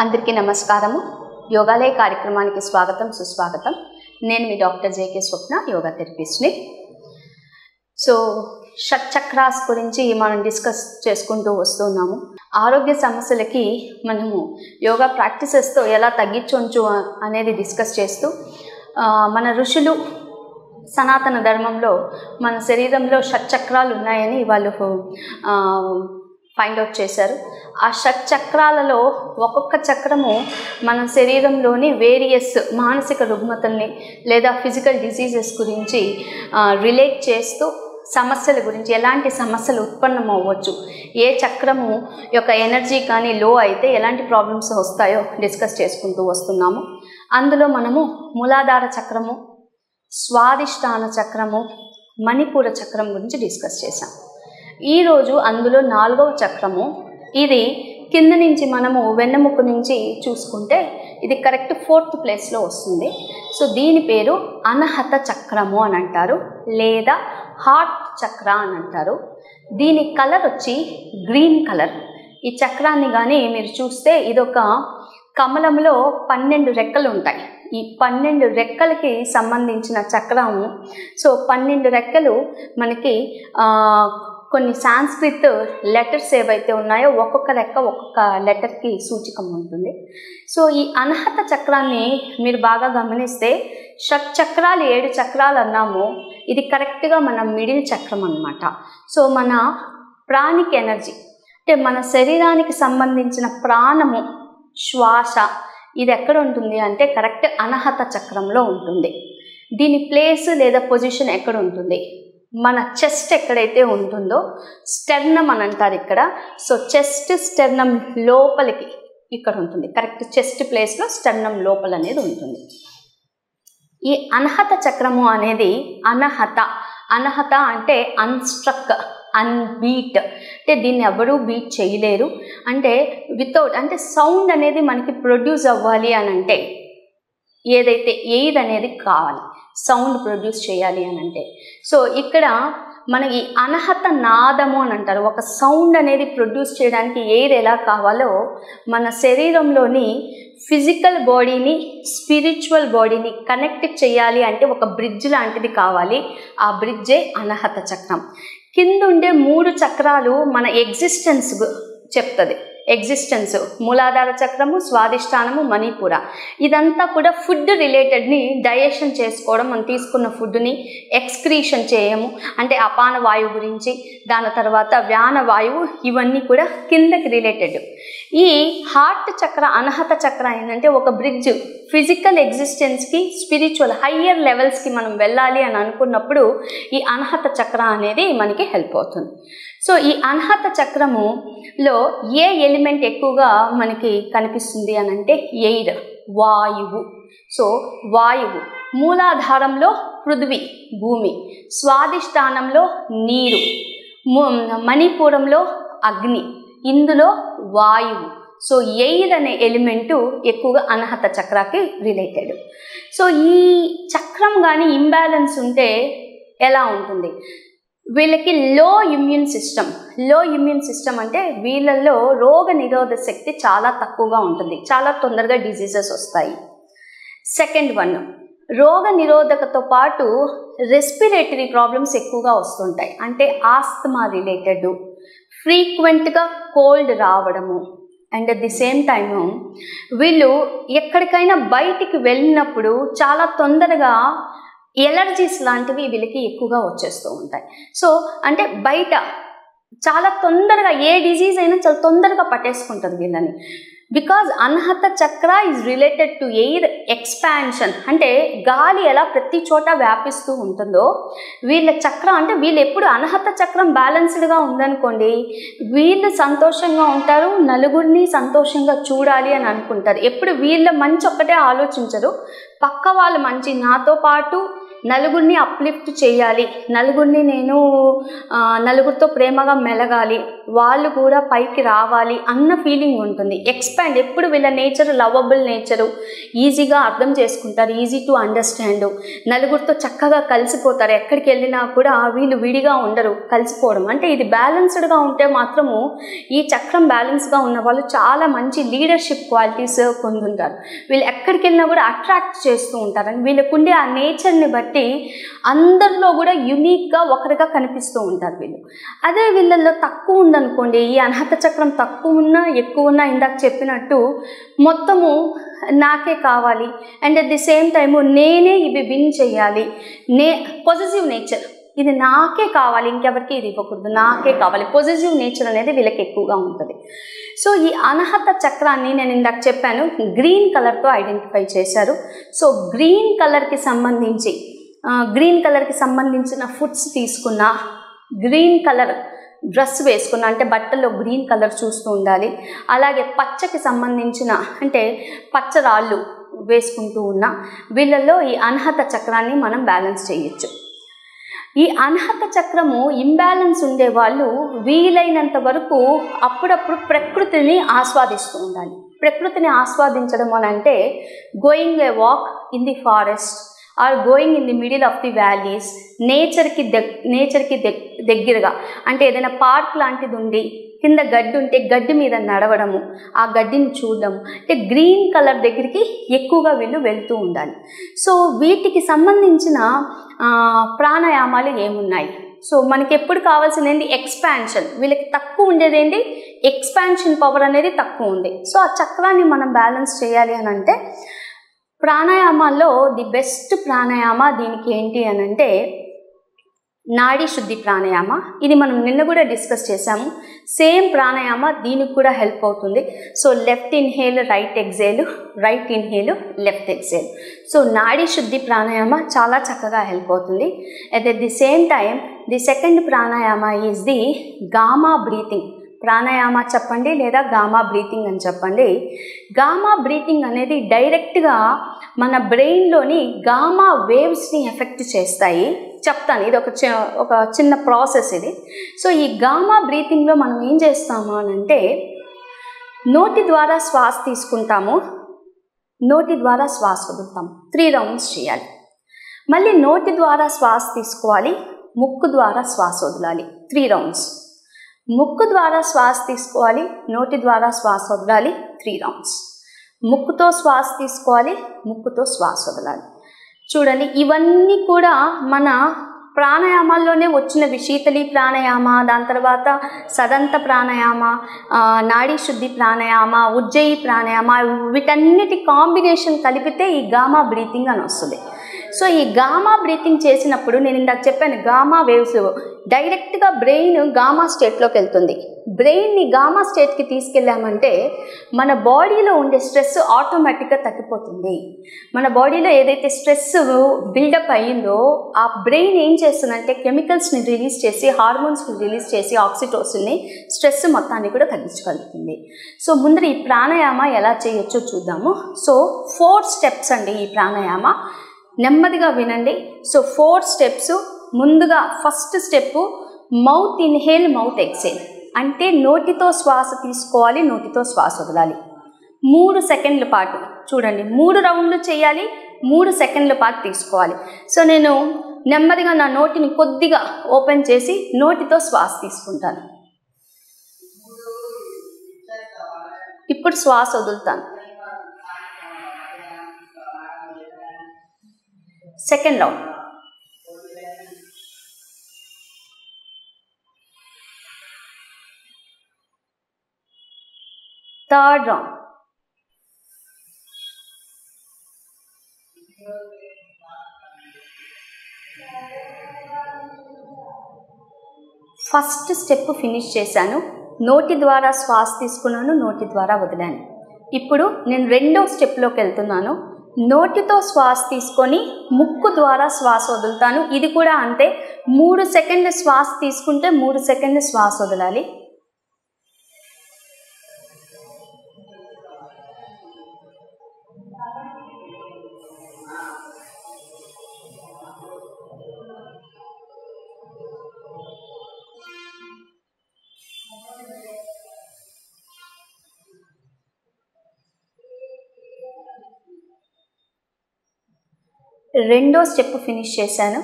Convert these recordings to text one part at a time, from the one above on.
అందరికీ నమస్కారము. యోగాలయ కార్యక్రమానికి స్వాగతం సుస్వాగతం. నేను మీ doctor JK Swapna, yoga థెరపిస్ట్ని. So షట్చక్రాస్ గురించి మనం డిస్కస్ చేసుకుంటూ వస్తున్నాము. ఆరోగ్య సమస్యలకి మనము యోగా ప్రాక్టీసెస్తో ఎలా తగ్గించవచ్చు అనేది డిస్కస్ చేస్తూ మన ఋషులు సనాతన ధర్మంలో మన శరీరంలో షట్చక్రాలు ఉన్నాయని వాళ్ళు ఫైండ్ అవుట్ చేశారు. ఆ షట్చక్రాలలో ఒక్కొక్క చక్రము మన శరీరంలోని వేరియస్ మానసిక రుగ్మతల్ని లేదా ఫిజికల్ డిసీజెస్ గురించి రిలేట్ చేస్తూ సమస్యల గురించి ఎలాంటి సమస్యలు ఉత్పన్నం అవ్వచ్చు, ఏ చక్రము యొక్క ఎనర్జీ కానీ లో అయితే ఎలాంటి ప్రాబ్లమ్స్ వస్తాయో డిస్కస్ చేసుకుంటూ వస్తున్నాము. అందులో మనము మూలాధార చక్రము, స్వాదిష్టాన చక్రము, మణిపూర చక్రం గురించి డిస్కస్ చేసాం. ఈరోజు అందులో 4వ చక్రము. ఇది కింద నుంచి మనము వెన్నెముక నుంచి చూసుకుంటే ఇది కరెక్ట్ 4th ప్లేస్లో వస్తుంది. సో దీని పేరు అనహత చక్రము అని అంటారు, లేదా హార్ట్ చక్ర అని అంటారు. దీని కలర్ వచ్చి గ్రీన్ కలర్. ఈ చక్రాన్ని కానీ మీరు చూస్తే ఇదొక కమలంలో 12 రెక్కలు ఉంటాయి. ఈ 12 రెక్కలకి సంబంధించిన చక్రము. సో 12 రెక్కలు మనకి కొన్ని సాంస్క్రిట్ లెటర్స్ ఏవైతే ఉన్నాయో ఒక్కొక్క రెక్క ఒక్కొక్క లెటర్కి సూచికం ఉంటుంది. సో ఈ అనహత చక్రాన్ని మీరు బాగా గమనిస్తే షట్చక్రాలు 7 చక్రాలు అన్నాము. ఇది కరెక్ట్గా మన మిడిల్ చక్రం అన్నమాట. సో మన ప్రాణిక్ ఎనర్జీ అంటే మన శరీరానికి సంబంధించిన ప్రాణము, శ్వాస ఇది ఎక్కడ ఉంటుంది అంటే కరెక్ట్ అనహత చక్రంలో ఉంటుంది. దీని ప్లేస్ లేదా పొజిషన్ ఎక్కడ ఉంటుంది? మన చెస్ట్ ఎక్కడైతే ఉంటుందో స్టెర్నమ్ అని అంటారు ఇక్కడ. సో చెస్ట్ స్టెర్నమ్ లోపలికి ఇక్కడ ఉంటుంది. కరెక్ట్ చెస్ట్ ప్లేస్లో స్టెర్నమ్ లోపల అనేది ఉంటుంది. ఈ అనహత చక్రము అనేది అనహత అంటే అన్స్ట్రక్, అన్బీట్. అంటే దీన్ని ఎవరూ బీట్ చేయలేరు. అంటే వితౌట్ అంటే సౌండ్ అనేది మనకి ప్రొడ్యూస్ అవ్వాలి అని అంటే ఏదైతే ఎయిర్ అనేది కావాలి, సౌండ్ ప్రొడ్యూస్ చేయాలి అని అంటే. సో ఇక్కడ మనకి అనహత నాదము అని అంటారు. ఒక సౌండ్ అనేది ప్రొడ్యూస్ చేయడానికి ఎయిర్ ఎలా కావాలో మన శరీరంలోని ఫిజికల్ బాడీని స్పిరిచువల్ బాడీని కనెక్ట్ చేయాలి అంటే ఒక బ్రిడ్జ్ లాంటిది కావాలి. ఆ బ్రిడ్జే అనహత చక్రం. కింద ఉండే 3 చక్రాలు మన ఎగ్జిస్టెన్స్ చెప్తుంది. ఎగ్జిస్టెన్స్ మూలాధార చక్రము, స్వాదిష్టానము, మణిపూర. ఇదంతా కూడా ఫుడ్ రిలేటెడ్ని డైజెషన్ చేసుకోవడం, మనం తీసుకున్న ఫుడ్ని ఎక్స్క్రీషన్ చేయము అంటే అపాన వాయువు గురించి, దాని తర్వాత వ్యాన వాయువు, ఇవన్నీ కూడా కిందకి రిలేటెడ్. ఈ హార్ట్ చక్ర అనహత చక్ర ఏంటంటే ఒక బ్రిడ్జ్ ఫిజికల్ ఎగ్జిస్టెన్స్కి స్పిరిచువల్ హయ్యర్ లెవెల్స్కి మనం వెళ్ళాలి అని అనుకున్నప్పుడు ఈ అనహత చక్ర అనేది మనకి హెల్ప్ అవుతుంది. సో ఈ అనహత చక్రములో ఏ ఎలిమెంట్ ఎక్కువగా మనకి కనిపిస్తుంది అని అంటే ఎయిర్, వాయువు. సో వాయువు మూలాధారంలో పృథ్వీ భూమి, స్వాదిష్టానంలో నీరు, మణిపూరంలో అగ్ని, ఇందులో వాయువు. సో ఎయిర్ అనే ఎలిమెంటు ఎక్కువగా అనహత చక్రాకి రిలేటెడ్. సో ఈ చక్రం కానీ ఇంబ్యాలెన్స్ ఉంటే ఎలా ఉంటుంది? వీళ్ళకి లో ఇమ్యూన్ సిస్టమ్ అంటే వీళ్ళల్లో రోగ నిరోధక శక్తి చాలా తక్కువగా ఉంటుంది, చాలా తొందరగా డిజీజెస్ వస్తాయి. సెకండ్ వన్, రోగ నిరోధకతో పాటు రెస్పిరేటరీ ప్రాబ్లమ్స్ ఎక్కువగా వస్తుంటాయి. అంటే ఆస్తమా రిలేటెడ్, ఫ్రీక్వెంట్గా కోల్డ్ రావడము. And at the same time వీళ్ళు ఎక్కడికైనా బయటికి వెళ్ళినప్పుడు చాలా తొందరగా ఎలర్జీస్ లాంటివి వీళ్ళకి ఎక్కువగా వచ్చేస్తూ ఉంటాయి. సో అంటే బయట చాలా తొందరగా ఏ డిజీజ్ అయినా చాలా తొందరగా పట్టేసుకుంటుంది వీళ్ళని. బికాజ్ అనహత చక్ర is related to air expansion. అంటే గాలి ఎలా ప్రతి చోట వ్యాపిస్తూ ఉంటుందో వీళ్ళ చక్రం అంటే వీళ్ళు ఎప్పుడు అనహత చక్రం బ్యాలెన్స్డ్గా ఉందనుకోండి, వీళ్ళు సంతోషంగా ఉంటారు, నలుగురిని సంతోషంగా చూడాలి అని అనుకుంటారు. ఎప్పుడు వీళ్ళ మంచి ఒక్కటే ఆలోచించరు, పక్క వాళ్ళు మంచి, నాతో పాటు నలుగురిని అప్లిఫ్ట్ చేయాలి, నలుగురిని నేను నలుగురితో ప్రేమగా మెలగాలి, వాళ్ళు కూడా పైకి రావాలి అన్న ఫీలింగ్ ఉంటుంది. ఎక్స్పాండ్ ఎప్పుడు వీళ్ళ నేచర్ లవబుల్ నేచరు, ఈజీగా అర్థం చేసుకుంటారు, ఈజీ టు అండర్స్టాండ్, నలుగురితో చక్కగా కలిసిపోతారు. ఎక్కడికి వెళ్ళినా కూడా వీళ్ళు విడిగా ఉండరు, కలిసిపోవడం అంటే ఇది బ్యాలెన్స్డ్గా ఉంటే మాత్రము ఈ చక్రం బ్యాలెన్స్గా ఉన్న వాళ్ళు చాలా మంచి లీడర్షిప్ క్వాలిటీస్ పొందుంటారు. వీళ్ళు ఎక్కడికి వెళ్ళినా కూడా అట్రాక్ట్ చేస్తూ ఉంటారు. వీళ్ళకుండే ఆ నేచర్ని బట్టి అందరిలో కూడా యూనిక్గా ఒకరిగా కనిపిస్తూ ఉంటారు వీళ్ళు. అదే వీళ్ళల్లో తక్కువ ఉందనుకోండి, ఈ అనాహత చక్రం తక్కువ ఉన్నా ఎక్కువ ఉన్నా ఇందాక చెప్పినట్టు మొత్తము నాకే కావాలి and at the same time నేనే ఇవి విన్ చేయాలి, పొజెసివ్ నేచర్, ఇది నాకే కావాలి, ఇంకెవరికి ఇది ఇవ్వకూడదు, నాకే కావాలి, పొజెసివ్ నేచర్ అనేది వీళ్ళకి ఎక్కువగా ఉంటుంది. సో ఈ అనాహత చక్రాన్ని నేను ఇందాక చెప్పాను గ్రీన్ కలర్తో ఐడెంటిఫై చేశారు. సో గ్రీన్ కలర్కి సంబంధించిన ఫుడ్స్ తీసుకున్న, గ్రీన్ కలర్ డ్రెస్ వేసుకున్న అంటే బట్టల్లో గ్రీన్ కలర్ చూస్తూ ఉండాలి. అలాగే పచ్చకి సంబంధించిన అంటే పచ్చరాళ్ళు వేసుకుంటూ ఉన్న వీళ్ళల్లో ఈ అనాహత చక్రాన్ని మనం బ్యాలెన్స్ చేయొచ్చు. ఈ అనాహత చక్రము ఇంబ్యాలెన్స్ ఉండే వాళ్ళు వీలైనంత వరకు అప్పుడప్పుడు ప్రకృతిని ఆస్వాదిస్తూ ఉండాలి. ప్రకృతిని ఆస్వాదించడం అని అంటే going a walk in the forest or going in the middle of the valleys, నేచర్కి దగ్గరగా అంటే ఏదైనా పార్క్ లాంటిది ఉండి కింద గడ్డి ఉంటే గడ్డి మీద నడవడము, ఆ గడ్డిని చూడడము, అంటే గ్రీన్ కలర్ దగ్గరికి ఎక్కువగా వీళ్ళు వెళ్తూ ఉండాలి. సో వీటికి సంబంధించిన ప్రాణాయామాలు ఏమున్నాయి? సో మనకి ఎప్పుడు కావాల్సింది ఏంటి? ఎక్స్పాన్షన్. వీళ్ళకి తక్కువ ఉండేది ఏంటి? ఎక్స్పాన్షన్ పవర్ అనేది తక్కువ ఉంది. సో ఆ చక్రాన్ని మనం బ్యాలెన్స్ చేయాలి అని అంటే ప్రాణాయామాల్లో ది బెస్ట్ ప్రాణాయామ దీనికి ఏంటి అని అంటే నాడీ శుద్ధి ప్రాణాయామ. ఇది మనం నిన్న కూడా డిస్కస్ చేసాము. సేమ్ ప్రాణాయామ దీనికి కూడా హెల్ప్ అవుతుంది. So left inhale right exhale, right inhale left exhale. So నాడీ శుద్ధి ప్రాణాయామ చాలా చక్కగా హెల్ప్ అవుతుంది. At the same time the second pranayama is the gamma breathing pranayama చెప్పండి లేదా గామా బ్రీతింగ్ అని చెప్పండి. గామా బ్రీతింగ్ అనేది డైరెక్ట్గా మన బ్రెయిన్లోని గామా వేవ్స్ని ఎఫెక్ట్ చేస్తాయి. చెప్తాను, ఇది ఒక చిన్న ప్రాసెస్ ఇది. సో ఈ గామా బ్రీతింగ్లో మనం ఏం చేస్తాము అని అంటే నోటి ద్వారా శ్వాస తీసుకుంటాము, నోటి ద్వారా శ్వాస వదులుతాము. 3 రౌండ్స్ చేయాలి. మళ్ళీ నోటి ద్వారా శ్వాస తీసుకోవాలి, ముక్కు ద్వారా శ్వాస వదలాలి. 3 రౌండ్స్. ముక్కు ద్వారా శ్వాస తీసుకోవాలి, నోటి ద్వారా శ్వాస వదలాలి. 3 రౌండ్స్. ముక్కుతో శ్వాస తీసుకోవాలి, ముక్కుతో శ్వాస వదలాలి. చూడండి, ఇవన్నీ కూడా మన ప్రాణాయామాల్లోనే వచ్చినవి. శీతలి ప్రాణాయామ, దాని తర్వాత సదంత ప్రాణాయామ, నాడీ శుద్ధి ప్రాణాయామ, ఉజ్జయి ప్రాణాయామ, వీటన్నిటి కాంబినేషన్ కలిపితే ఈ గామా బ్రీతింగ్ అని వస్తుంది. సో ఈ గామా బ్రీతింగ్ చేసినప్పుడు నేను ఇందాక చెప్పాను గామా వేవ్స్ డైరెక్ట్గా బ్రెయిన్ గామా స్టేట్లోకి వెళ్తుంది. బ్రెయిన్ని గామా స్టేట్కి తీసుకెళ్ళామంటే మన బాడీలో ఉండే స్ట్రెస్ ఆటోమేటిక్గా తగ్గిపోతుంది. మన బాడీలో ఏదైతే స్ట్రెస్ బిల్డప్ అయ్యిందో ఆ బ్రెయిన్ ఏం చేస్తుందంటే కెమికల్స్ని రిలీజ్ చేసి, హార్మోన్స్ని రిలీజ్ చేసి, ఆక్సిటోసిన్ని, స్ట్రెస్ మొత్తాన్ని కూడా తగ్గించగలుగుతుంది. సో ముందర ఈ ప్రాణాయామ ఎలా చేయొచ్చో చూద్దాము. సో 4 స్టెప్స్ అండి ఈ ప్రాణాయామ. నెమ్మదిగా వినండి. So 4 steps. ముందుగా first step mouth inhale mouth exhale అంటే నోటితో శ్వాస తీసుకోవాలి, నోటితో శ్వాస వదలాలి. 3 సెకండ్ల పాటు చూడండి. 3 రౌండ్లు చేయాలి, 3 సెకండ్ల పాటు తీసుకోవాలి. సో నేను నెమ్మదిగా నా నోటిని కొద్దిగా ఓపెన్ చేసి నోటితో శ్వాస తీసుకుంటాను. ఇప్పుడు శ్వాస వదులుతాను. Second round. Third round. First step finish చేశాను. నోటి ద్వారా శ్వాస తీసుకున్నాను, నోటి ద్వారా వదిలాను. ఇప్పుడు నేను రెండో స్టెప్లోకి వెళ్తున్నాను. నోటితో శ్వాస తీసుకొని ముక్కు ద్వారా శ్వాస వదులుతాను. ఇది కూడా అంతే. 3 సెకండ్ల శ్వాస తీసుకుంటే 3 సెకండ్ల శ్వాస వదలాలి. రెండో స్టెప్ ఫినిష్ చేశాను.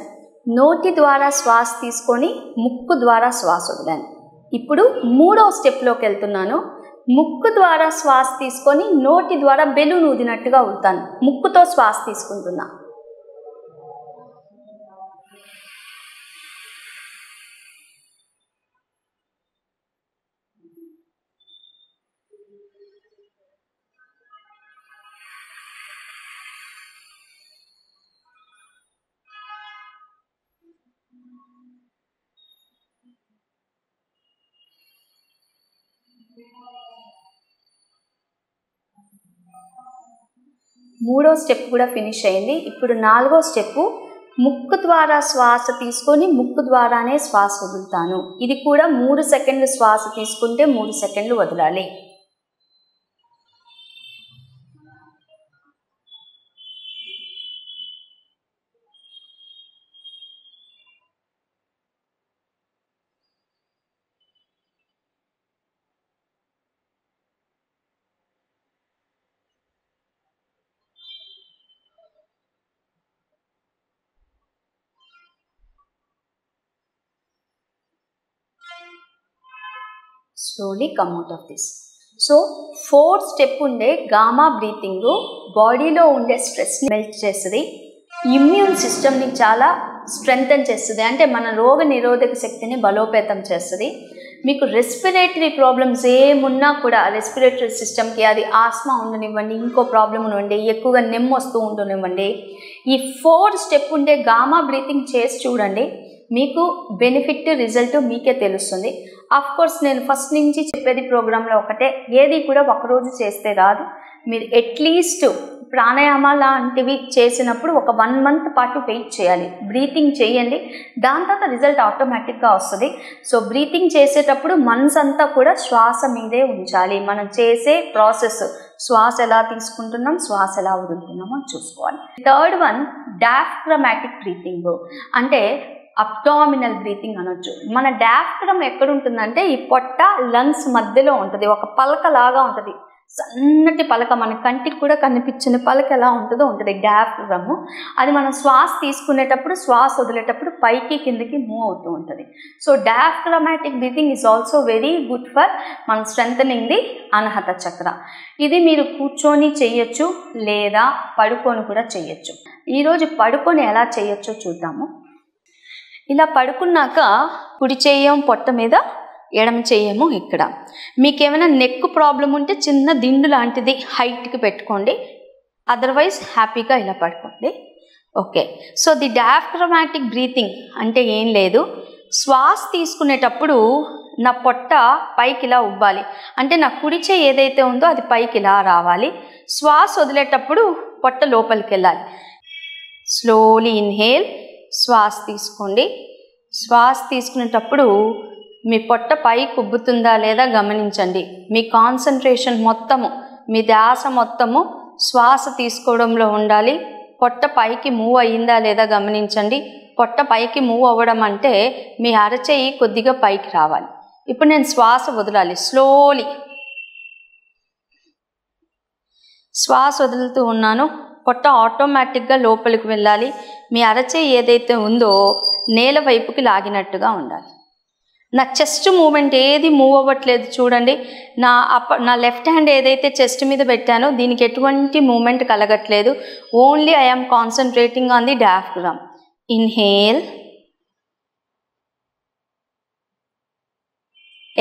నోటి ద్వారా శ్వాస తీసుకొని ముక్కు ద్వారా శ్వాస వదిలాను. ఇప్పుడు మూడో స్టెప్లోకి వెళ్తున్నాను. ముక్కు ద్వారా శ్వాస తీసుకొని నోటి ద్వారా బెలూన్ ఊదినట్టుగా వదులుతాను. ముక్కుతో శ్వాస తీసుకుంటున్నా. మూడో స్టెప్ కూడా ఫినిష్ అయింది. ఇప్పుడు నాలుగో స్టెప్ ముక్కు ద్వారా శ్వాస తీసుకొని ముక్కు ద్వారానే శ్వాస వదులుతాను. ఇది కూడా 3 సెకండ్లు శ్వాస తీసుకుంటే 3 సెకండ్లు వదలాలి. Slowly come out of this. So 4th step ఉండే గామా బ్రీతింగ్ బాడీలో ఉండే స్ట్రెస్ని మెల్ట్ చేస్తుంది, ఇమ్యూన్ సిస్టమ్ని చాలా స్ట్రెంగ్తన్ చేస్తుంది, అంటే మన రోగ నిరోధక శక్తిని బలోపేతం చేస్తుంది. మీకు రెస్పిరేటరీ ప్రాబ్లమ్స్ ఏమున్నా కూడా రెస్పిరేటరీ సిస్టమ్కి, అది ఆస్మా ఉండనివ్వండి, ఇంకో ప్రాబ్లం ఉండనివ్వండి, ఎక్కువగా నెమ్ము వస్తూ ఉండనివ్వండి, ఈ 4 స్టెప్ ఉండే గామా బ్రీతింగ్ చేసి చూడండి. మీకు బెనిఫిట్ రిజల్ట్ మీకే తెలుస్తుంది. కోర్స్ నేను ఫస్ట్ నుంచి చెప్పేది ప్రోగ్రాంలో ఒకటే, ఏది కూడా ఒకరోజు చేస్తే రాదు. మీరు అట్లీస్ట్ ప్రాణాయామ లాంటివి చేసినప్పుడు ఒక 1 మంత్ పాటు వెయిట్ చేయాలి. బ్రీతింగ్ చేయండి, దాని తర్వాత రిజల్ట్ ఆటోమేటిక్గా వస్తుంది. సో బ్రీతింగ్ చేసేటప్పుడు మనసంతా కూడా శ్వాస మీదే ఉంచాలి. మనం చేసే ప్రాసెస్ శ్వాస ఎలా తీసుకుంటున్నాం, శ్వాస ఎలా వదులుతున్నామో చూసుకోవాలి. థర్డ్ వన్ డయాఫ్రామాటిక్ బ్రీతింగ్, అంటే అబ్డామినల్ బ్రీతింగ్ అనొచ్చు. మన డయాఫ్రమ్ ఎక్కడ ఉంటుందంటే ఈ పొట్ట లంగ్స్ మధ్యలో ఉంటుంది, ఒక పలక లాగా ఉంటుంది, సన్నటి పలక, మన కంటికి కూడా కనిపించిన పలక ఎలా ఉంటుందో ఉంటుంది డయాఫ్రమ్. అది మనం శ్వాస తీసుకునేటప్పుడు శ్వాస వదిలేటప్పుడు పైకి కిందకి మూవ్ అవుతూ ఉంటుంది. So diaphragmatic breathing is also very good for మన స్ట్రెంథనింగ్ ది అనాహత చక్ర. ఇది మీరు కూర్చొని చేయొచ్చు లేదా పడుకొని కూడా చేయొచ్చు. ఈరోజు పడుకొని ఎలా చేయొచ్చో చూద్దాము. ఇలా పడుకున్నాక కుడి చెయ్యం పొట్ట మీద, ఎడమ చెయ్యము ఇక్కడ. మీకు ఏమైనా నెక్ ప్రాబ్లం ఉంటే చిన్న దిండు లాంటిది హైట్కి పెట్టుకోండి, అదర్వైజ్ హ్యాపీగా ఇలా పడుకోండి. Okay, so the diaphragmatic breathing అంటే ఏం లేదు, శ్వాస తీసుకునేటప్పుడు నా పొట్ట పైకి ఇలా ఉబ్బాలి, అంటే నా కుడి చెయ్యి ఏదైతే ఉందో అది పైకి ఇలా రావాలి. శ్వాస వదిలేటప్పుడు పొట్ట లోపలికి వెళ్ళాలి. స్లోలీ ఇన్హేల్, శ్వాస తీసుకోండి. శ్వాస తీసుకునేటప్పుడు మీ పొట్ట పైకి ఉబ్బుతుందా లేదా గమనించండి. మీ కాన్సన్ట్రేషన్ మొత్తము, మీ ధ్యాస మొత్తము శ్వాస తీసుకోవడంలో ఉండాలి. పొట్ట పైకి మూవ్ అయ్యిందా లేదా గమనించండి. పొట్ట పైకి మూవ్ అవ్వడం అంటే మీ అరచేయి కొద్దిగా పైకి రావాలి. ఇప్పుడు నేను శ్వాస వదలాలి. స్లోలీ శ్వాస వదులుతూ ఉన్నాను. పొట్ట ఆటోమేటిక్గా లోపలికి వెళ్ళాలి. మీ అరచేయి ఏదైతే ఉందో నేల వైపుకి లాగినట్టుగా ఉండాలి. నా చెస్ట్ మూమెంట్ ఏది మూవ్ అవ్వట్లేదు చూడండి. నా లెఫ్ట్ హ్యాండ్ ఏదైతే చెస్ట్ మీద పెట్టానో దీనికి ఎటువంటి మూమెంట్ కలగట్లేదు. Only I am concentrating on the diaphragm. Inhale,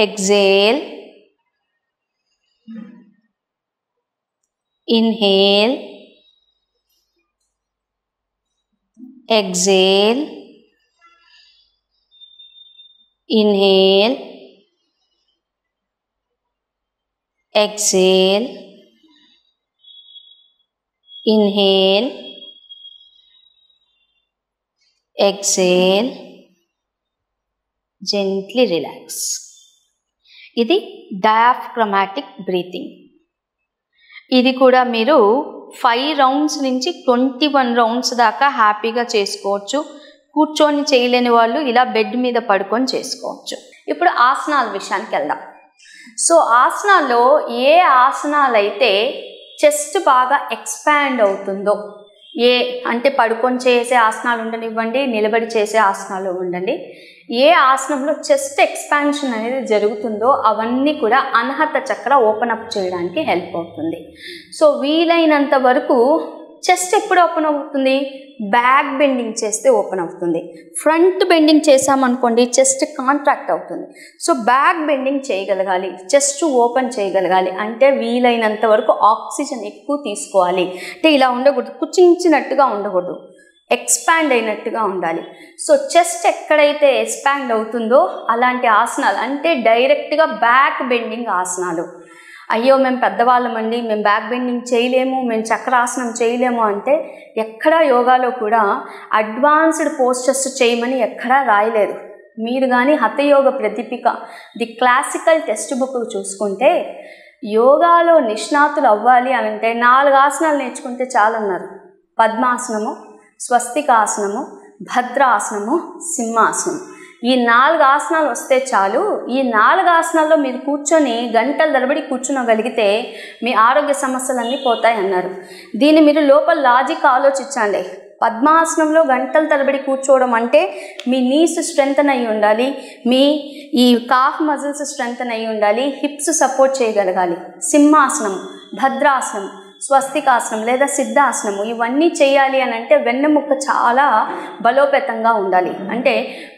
exhale, inhale, exhale, inhale, exhale, inhale, exhale, gently relax. ఇది డయాఫ్రామాటిక్ బ్రీతింగ్. ఇది కూడా మీరు 5 రౌండ్స్ నుంచి 21 రౌండ్స్ దాకా హ్యాపీగా చేసుకోవచ్చు. కూర్చొని చేయలేని వాళ్ళు ఇలా బెడ్ మీద పడుకొని చేసుకోవచ్చు. ఇప్పుడు ఆసనాల విషయానికి వెళ్దాం. సో ఆసనాల్లో ఏ ఆసనాలైతే చెస్ట్ బాగా ఎక్స్పాండ్ అవుతుందో, అంటే పడుకొని చేసే ఆసనాలు ఉండనివ్వండి, నిలబడి చేసే ఆసనాలు ఉండండి, ఏ ఆసనంలో చెస్ట్ ఎక్స్పాన్షన్ అనేది జరుగుతుందో అవన్నీ కూడా అనహత చక్ర ఓపెన్ అప్ చేయడానికి హెల్ప్ అవుతుంది. సో వీలైనంత వరకు చెస్ట్ ఎప్పుడు ఓపెన్ అవుతుంది? బ్యాక్ బెండింగ్ చేస్తే ఓపెన్ అవుతుంది. ఫ్రంట్ బెండింగ్ చేసామనుకోండి చెస్ట్ కాంట్రాక్ట్ అవుతుంది. సో బ్యాక్ బెండింగ్ చేయగలగాలి, చెస్ట్ ఓపెన్ చేయగలగాలి అంటే వీలైనంత వరకు ఆక్సిజన్ ఎక్కువ తీసుకోవాలి. అంటే ఇలా ఉండకూడదు, కుచించినట్టుగా ఉండకూడదు, ఎక్స్పాండ్ అయినట్టుగా ఉండాలి. సో చెస్ట్ ఎక్కడైతే ఎక్స్పాండ్ అవుతుందో అలాంటి ఆసనాలు అంటే డైరెక్ట్గా బ్యాక్ బెండింగ్ ఆసనాలు. అయ్యో మేము పెద్దవాళ్ళమండి, మేము బ్యాక్ బెండింగ్ చేయలేము, మేము చక్రాసనం చేయలేము అంటే ఎక్కడా యోగాలో కూడా అడ్వాన్స్డ్ పోస్చర్స్ చేయమని ఎక్కడా రాయలేదు. మీరు కానీ hatha yoga Pradeepika the classical text book చూసుకుంటే యోగాలో నిష్ణాతులు అవ్వాలి అని అంటే 4 ఆసనాలు నేర్చుకుంటే చాలన్నారు. పద్మాసనము, స్వస్తికాసనము, భద్రాసనము, సింహాసనం. ఈ 4 ఆసనాలు వస్తే చాలు. ఈ 4 ఆసనాల్లో మీరు కూర్చొని గంటల తరబడి కూర్చునగలిగితే మీ ఆరోగ్య సమస్యలన్నీ పోతాయి అన్నారు. దీన్ని మీరు లోపల లాజిక్ ఆలోచించండి. పద్మాసనంలో గంటల తరబడి కూర్చోవడం అంటే మీ నీస్ స్ట్రెంగ్తన్ అయి ఉండాలి, మీ ఈ కాఫ్ మజిల్స్ స్ట్రెంగ్తన్ అయి ఉండాలి, హిప్స్ సపోర్ట్ చేయగలగాలి. సింహాసనం, భద్రాసనం, స్వస్తికాసనం లేదా సిద్ధాసనము ఇవన్నీ చేయాలి అని అంటే వెన్నెముక్క చాలా బలోపేతంగా ఉండాలి. అంటే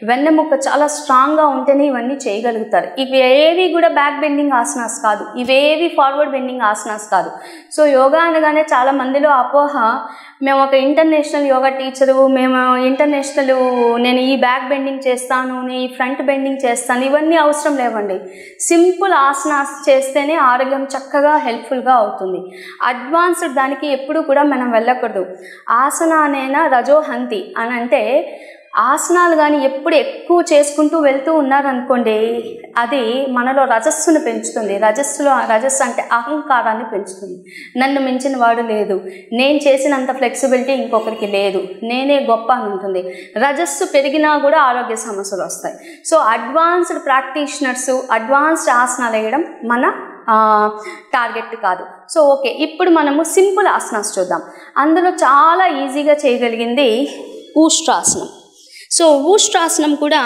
వెన్నెముక్క చాలా స్ట్రాంగ్గా ఉంటేనే ఇవన్నీ చేయగలుగుతారు. ఇవి ఏవి కూడా బ్యాక్ బెండింగ్ ఆసనాస్ కాదు, ఇవేవి ఫార్వర్డ్ బెండింగ్ ఆసనాస్ కాదు. సో యోగా అనగానే చాలా మందిలో అపోహ, మేము ఒక ఇంటర్నేషనల్ యోగా టీచరు, మేము ఇంటర్నేషనల్, నేను ఈ బ్యాక్ బెండింగ్ చేస్తాను, నేను ఈ ఫ్రంట్ బెండింగ్ చేస్తాను, ఇవన్నీ అవసరం లేవండి. సింపుల్ ఆసనాస్ చేస్తేనే ఆరోగ్యం చక్కగా హెల్ప్ఫుల్గా అవుతుంది. అడ్వాన్స్డ్ దానికి ఎప్పుడు కూడా మనం వెళ్ళకూడదు. ఆసనానేనా రజోహంతి అని అంటే ఆసనాలు కానీ ఎప్పుడు ఎక్కువ చేసుకుంటూ వెళ్తూ ఉన్నారనుకోండి అది మనలో రజస్సును పెంచుతుంది. రజస్సు అంటే అహంకారాన్ని పెంచుతుంది. నన్ను మించిన వాడు లేదు, నేను చేసినంత ఫ్లెక్సిబిలిటీ ఇంకొకరికి లేదు, నేనే గొప్ప అని ఉంటుంది. రజస్సు పెరిగినా కూడా ఆరోగ్య సమస్యలు వస్తాయి. సో అడ్వాన్స్డ్ ప్రాక్టీషనర్స్ అడ్వాన్స్డ్ ఆసనాలు వేయడం మన టార్గెట్ కాదు. సో ఓకే, ఇప్పుడు మనము సింపుల్ ఆసనాస్ చూద్దాం. అందులో చాలా ఈజీగా చేయగలిగింది ఊష్ట్రాసనం. సో ఊష్ట్రాసనం కూడా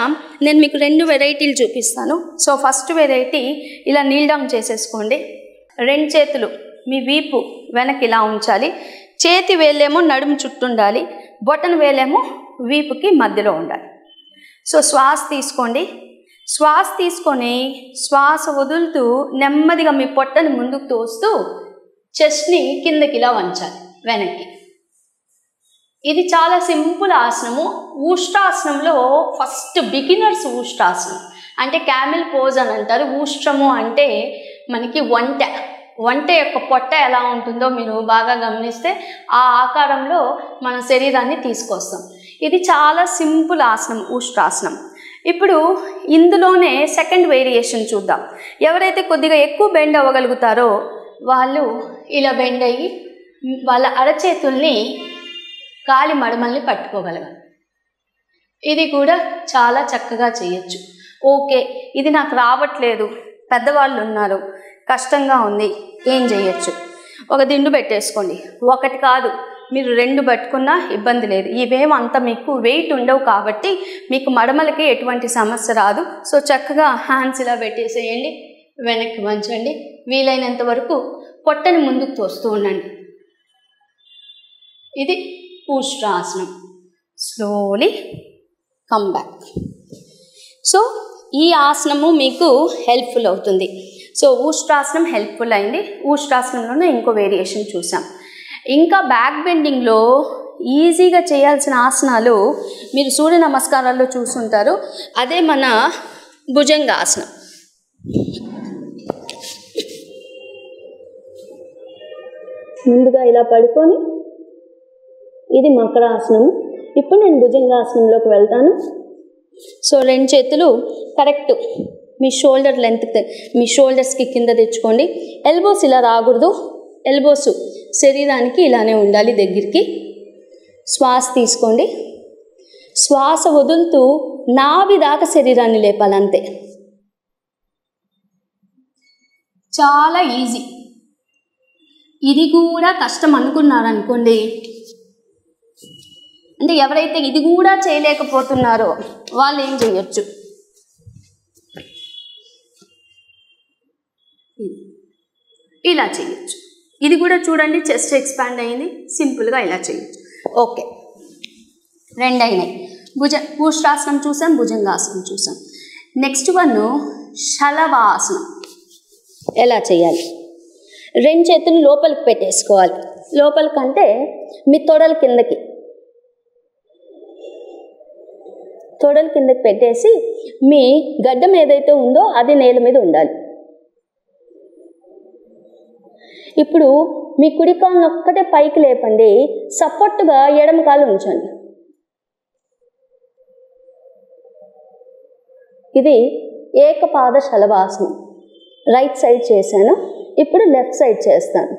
నేను మీకు 2 వెరైటీలు చూపిస్తాను. సో ఫస్ట్ వెరైటీ ఇలా నీల్ డౌన్ చేసేసుకోండి. 2 చేతులు మీ వీపు వెనక్కి ఇలా ఉంచాలి. చేతి వేలేమో నడుము చుట్టూ ఉండాలి, బొటన వేలేమో వీపుకి మధ్యలో ఉండాలి. సో శ్వాస తీసుకోండి. శ్వాస తీసుకొని శ్వాస వదులుతూ నెమ్మదిగా మీ పొట్టని ముందుకు తోస్తూ చెస్ట్ని కిందకి ఇలా వంచాలి వెనక్కి. ఇది చాలా సింపుల్ ఆసనము. ఊష్ట్రాసనంలో ఫస్ట్ బిగినర్స్ ఊష్ట్రాసనం అంటే క్యామిల్ పోజ్ అని అంటారు. ఊష్ట్రము అంటే మనకి వంట యొక్క పొట్ట ఎలా ఉంటుందో మీరు బాగా గమనిస్తే ఆ ఆకారంలో మన శరీరాన్ని తీసుకొస్తాం. ఇది చాలా సింపుల్ ఆసనం ఊష్ట్రాసనం. ఇప్పుడు ఇందులోనే సెకండ్ వేరియేషన్ చూద్దాం. ఎవరైతే కొద్దిగా ఎక్కువ బెండ్ అవ్వగలుగుతారో వాళ్ళు ఇలా బెండ్ అయ్యి వాళ్ళ అరచేతుల్ని కాలి మడమల్ని పట్టుకోగలగాలి. ఇది కూడా చాలా చక్కగా చేయొచ్చు. ఓకే, ఇది నాకు రావట్లేదు, పెద్దవాళ్ళు ఉన్నారు, కష్టంగా ఉంది, ఏం చేయొచ్చు? ఒక దిండు పెట్టేసుకోండి. ఒకటి కాదు, మీరు 2 పట్టుకున్నా ఇబ్బంది లేదు. ఇవేం అంత మీకు వెయిట్ ఉండవు కాబట్టి మీకు మడమలకి ఎటువంటి సమస్య రాదు. సో చక్కగా హ్యాండ్స్ ఇలా పెట్టేసేయండి, వెనక్కి వంచండి. వీలైనంత వరకు పొట్టని ముందుకు తోస్తూ ఉండండి. ఇది ఊష్ట్రాసనం. Slowly come back. సో ఈ ఆసనము మీకు హెల్ప్ఫుల్ అవుతుంది. సో ఊష్ట్రాసనం హెల్ప్ఫుల్ అయింది. ఊష్ట్రాసనంలోనే ఇంకో వేరియేషన్ చూసాం. ఇంకా బ్యాక్ బెండింగ్లో ఈజీగా చేయాల్సిన ఆసనాలు మీరు సూర్య నమస్కారాల్లో చూసుంటారు. అదే మన భుజంగాసనం. ముందుగా ఇలా పడుకొని, ఇది మకరాసనము. ఇప్పుడు నేను భుజంగాసనంలోకి వెళ్తాను. సో 2 చేతులు కరెక్ట్ మీ షోల్డర్ లెంత్, మీ షోల్డర్స్కి కింద తెచ్చుకోండి. ఎల్బోస్ ఇలా రాకూడదు, ఎల్బోస్ శరీరానికి ఇలానే ఉండాలి దగ్గరికి. శ్వాస తీసుకోండి. శ్వాస వదులుతూ నాభి దాకా శరీరాన్ని లేపాలంతే. చాలా ఈజీ. ఇది కూడా కష్టం అనుకున్నారనుకోండి, అంటే ఎవరైతే ఇది కూడా చేయలేకపోతున్నారో వాళ్ళు ఏం చేయొచ్చు, ఇలా చేయొచ్చు. ఇది కూడా చూడండి, చెస్ట్ ఎక్స్పాండ్ అయింది, సింపుల్గా ఇలా చేయొచ్చు. ఓకే, రెండు అయినాయి. కూష్ఠాసనం చూసాం, భుజంగాసనం చూసాం. నెక్స్ట్ వన్ శలభాసనం. ఎలా చేయాలి? రెండు చేతులు లోపలికి పెట్టేసుకోవాలి. లోపలికంటే మీ తొడల కిందకి పెట్టేసి మీ గడ్డం ఏదైతే ఉందో అది నేల మీద ఉండాలి. ఇప్పుడు మీ కుడి కాలుని ఒక్కటే పైకి లేపండి, సపోర్ట్గా ఎడమ కాలు ఉంచండి. ఇది ఏకపాద శలభాసనం. రైట్ సైడ్ చేశాను, ఇప్పుడు లెఫ్ట్ సైడ్ చేస్తాను.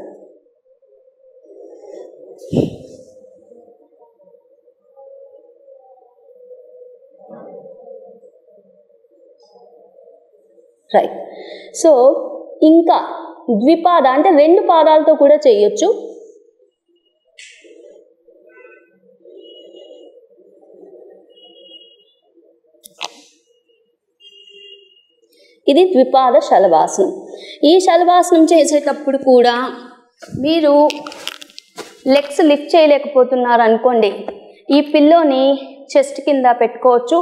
రైట్. సో ఇంకా ద్విపాద అంటే రెండు పాదాలతో కూడా చేయొచ్చు. ఇది ద్విపాద శలభాసనం. ఈ శలభాసనం చేసేటప్పుడు కూడా మీరు లెగ్స్ లిఫ్ట్ చేయలేకపోతున్నారు అనుకోండి, ఈ పిల్లోని చెస్ట్ కింద పెట్టుకోవచ్చు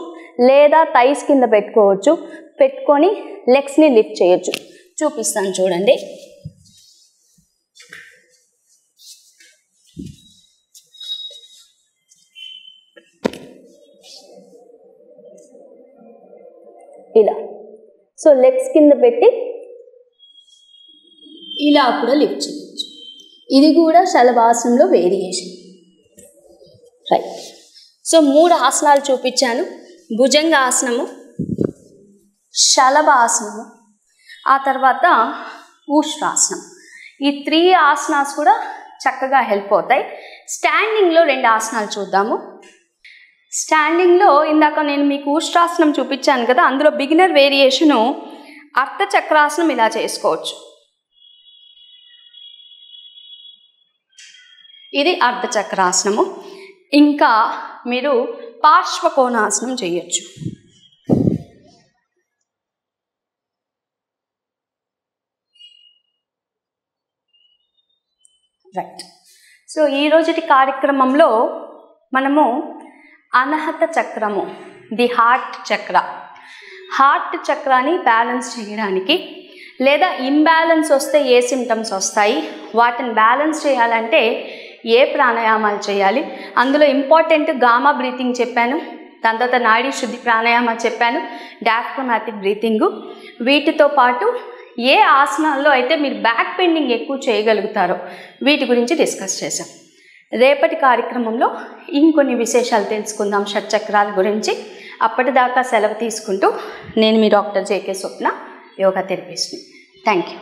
లేదా థైస్ కింద పెట్టుకోవచ్చు. పెట్టుకొని లెగ్స్ని లిఫ్ట్ చేయొచ్చు. చూపిస్తాను చూడండి. ఇలా. సో లెగ్స్ కింద పెట్టి ఇలా కూడా లిఫ్ట్ చేయొచ్చు. ఇది కూడా శలభాసనంలో వేరియేషన్. రైట్. సో 3 ఆసనాలు చూపించాను. భుజంగాసనము, శలభాసనము, ఆ తర్వాత ఊష్ట్రాసనం. ఈ 3 ఆసనాస్ కూడా చక్కగా హెల్ప్ అవుతాయి. స్టాండింగ్లో 2 ఆసనాలు చూద్దాము. స్టాండింగ్లో ఇందాక నేను మీకు ఊష్ట్రాసనం చూపించాను కదా, అందులో బిగినర్ వేరియేషను అర్ధచక్రాసనం ఇలా చేసుకోవచ్చు. ఇది అర్ధచక్రాసనము. ఇంకా మీరు పార్శ్వకోణాసనం చేయొచ్చు. రైట్. సో ఈరోజుటి కార్యక్రమంలో మనము అనహత చక్రము, ది హార్ట్ చక్రాన్ని బ్యాలెన్స్ చేయడానికి, లేదా ఇంబ్యాలెన్స్ వస్తే ఏ సిమ్టమ్స్ వస్తాయి, వాటిని బ్యాలెన్స్ చేయాలంటే ఏ ప్రాణాయామాలు చేయాలి, అందులో ఇంపార్టెంట్ గామా బ్రీతింగ్ చెప్పాను, దాని తర్వాత నాడీ శుద్ధి ప్రాణాయామ చెప్పాను, డయాఫ్రమాటిక్ బ్రీతింగు. వీటితో పాటు ఏ ఆసనాల్లో అయితే మీరు బ్యాక్ బెండింగ్ ఎక్కువ చేయగలుగుతారో వీటి గురించి డిస్కస్ చేశాం. రేపటి కార్యక్రమంలో ఇంకొన్ని విశేషాలు తెలుసుకుందాం షట్చక్రాల గురించి. అప్పటిదాకా సెలవు తీసుకుంటూ నేను మీ డాక్టర్ జేకే స్వప్న, యోగా థెరపిస్ట్ని. Thank you.